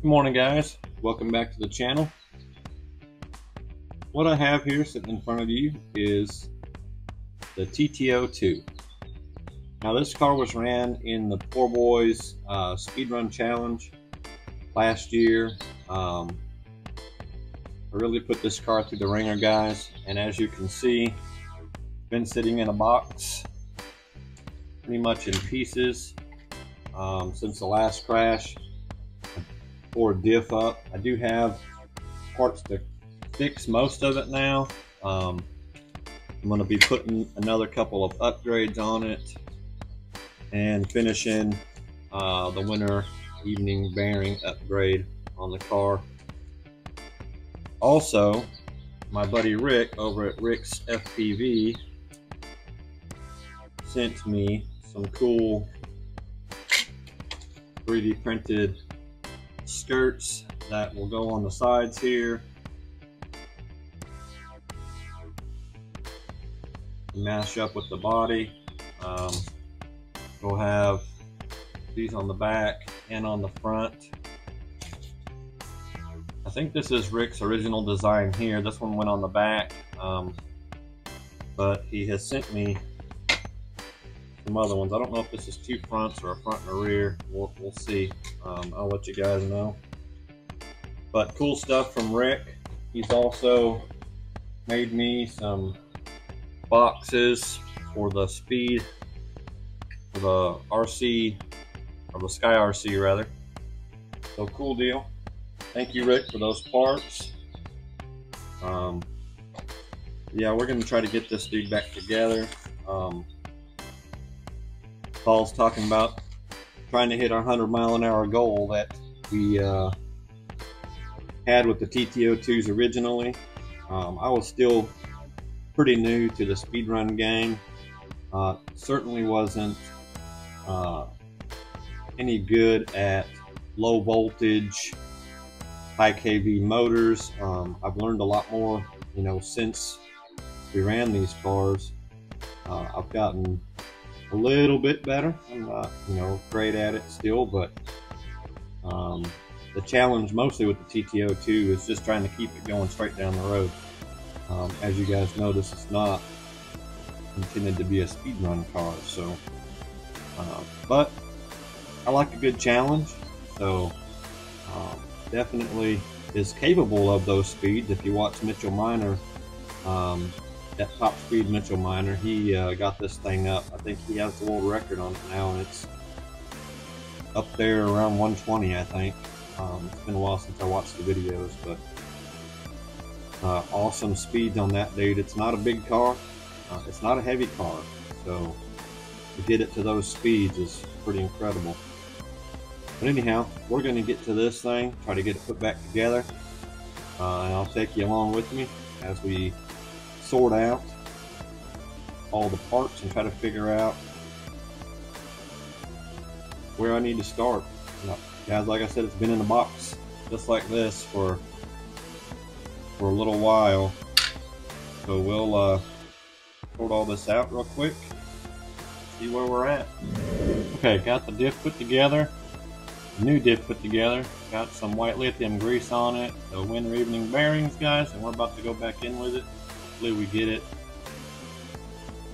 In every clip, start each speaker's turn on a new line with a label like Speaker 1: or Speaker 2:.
Speaker 1: Good morning, guys. Welcome back to the channel. What I have here sitting in front of you is the TT-02. Now this car was ran in the Poor Boys speedrun challenge last year. I really put this car through the ringer, guys, and as you can see, it's been sitting in a box pretty much in pieces since the last crash. Or diff up. I do have parts to fix most of it now. I'm going to be putting another couple of upgrades on it and finishing the winter evening bearing upgrade on the car. Also, my buddy Rick over at Rick's FPV sent me some cool 3D printed skirts that will go on the sides here, match up with the body. We'll have these on the back and on the front. I think this is Rick's original design here. This one went on the back, but he has sent me some other ones. I don't know if this is two fronts or a front and a rear. We'll see. I'll let you guys know. But cool stuff from Rick. He's also made me some boxes for the Speed, for the RC, or the Sky RC rather. So cool deal. Thank you, Rick, for those parts. Yeah, we're gonna try to get this dude back together. Paul's talking about trying to hit our 100-mile-an-hour goal that we had with the TT-02s originally. I was still pretty new to the speedrun game. Certainly wasn't any good at low voltage, high kV motors. I've learned a lot more, since we ran these cars. I've gotten a little bit better. I'm not, great at it still, but the challenge mostly with the TT-02 is just trying to keep it going straight down the road. As you guys know, this is not intended to be a speedrun car, so but I like a good challenge, so definitely is capable of those speeds. If you watch Mitchell Miner, that top speed Mitchell Miner, he got this thing up. I think he has the world record on it now, and it's up there around 120, I think. It's been a while since I watched the videos, but awesome speeds on that dude. It's not a big car, it's not a heavy car, so to get it to those speeds is pretty incredible. But anyhow, we're going to get to this thing, try to get it put back together, and I'll take you along with me as we sort out all the parts and try to figure out where I need to start. Guys, like I said, it's been in a box just like this for a little while, so we'll sort all this out real quick, see where we're at. Okay, got the diff put together, new diff put together, got some white lithium grease on it, the winter evening bearings, guys, and we're about to go back in with it. Hopefully we get it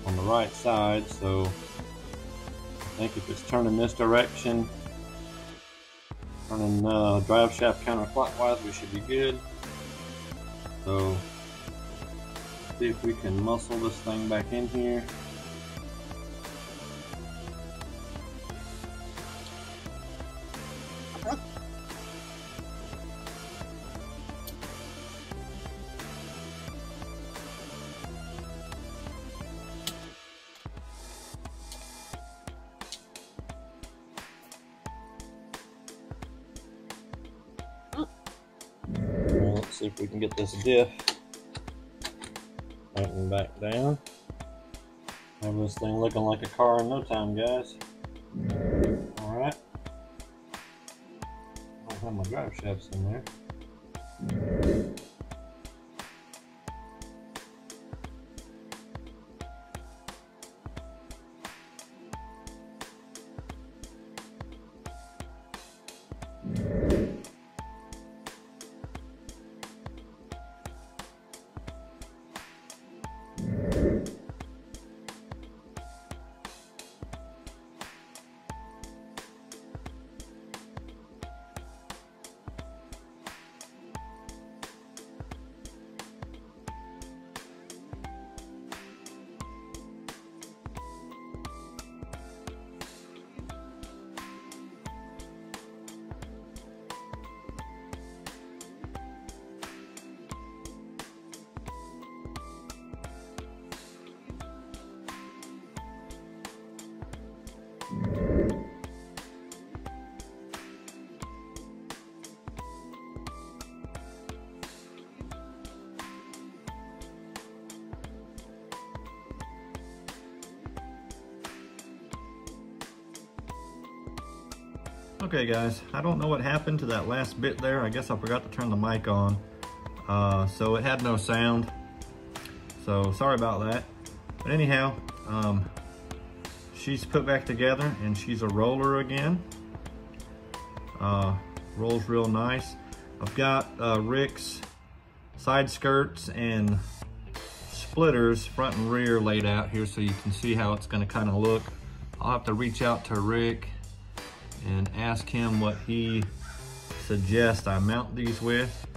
Speaker 1: on the right side. So I think if it's turning this direction, turning drive shaft counterclockwise, we should be good. So see if we can muscle this thing back in here. Let's see if we can get this diff tightened back down. Have this thing looking like a car in no time, guys. Alright. I don't have my drive shafts in there.
Speaker 2: Okay guys, I don't know what happened to that last bit there. I guess I forgot to turn the mic on. So it had no sound. So sorry about that. But anyhow, she's put back together and she's a roller again. Rolls real nice. I've got Rick's side skirts and splitters front and rear laid out here so you can see how it's going to kind of look. I'll have to reach out to Rick and ask him what he suggests I mount these with.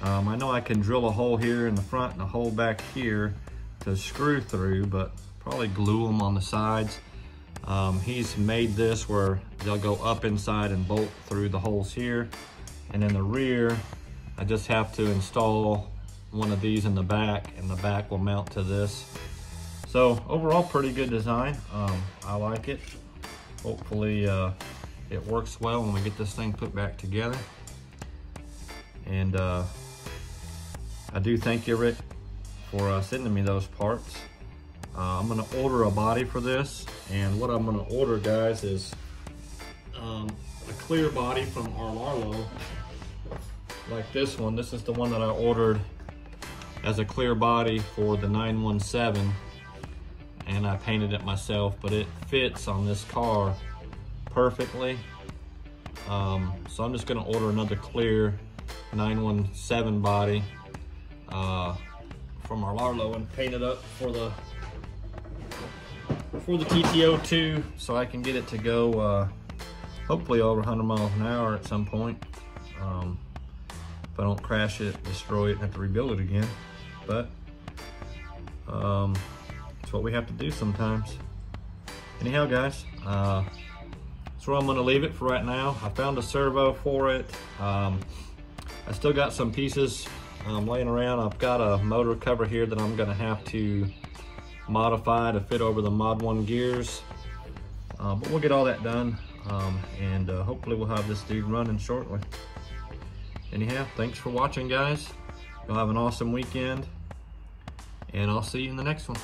Speaker 2: I know I can drill a hole here in the front and a hole back here to screw through, but probably glue them on the sides. He's made this where they'll go up inside and bolt through the holes here. And in the rear, I just have to install one of these in the back, and the back will mount to this. So overall, pretty good design. I like it. Hopefully it works well when we get this thing put back together. And I do thank you, Rick, for sending me those parts. I'm gonna order a body for this, and what I'm gonna order, guys, is a clear body from Arlarlo, like this one. This is the one that I ordered as a clear body for the 917, and I painted it myself, but it fits on this car perfectly. So I'm just gonna order another clear 917 body from Arlarlo and paint it up for the TT-02 so I can get it to go hopefully over 100 miles an hour at some point. If I don't crash it, destroy it, and have to rebuild it again. But it's what we have to do sometimes. Anyhow, guys, that's where I'm gonna leave it for right now. I found a servo for it. I still got some pieces laying around. I've got a motor cover here that I'm gonna have to modify to fit over the Mod 1 gears. But we'll get all that done, and hopefully we'll have this dude running shortly. Anyhow, thanks for watching, guys. You'll have an awesome weekend, and I'll see you in the next one.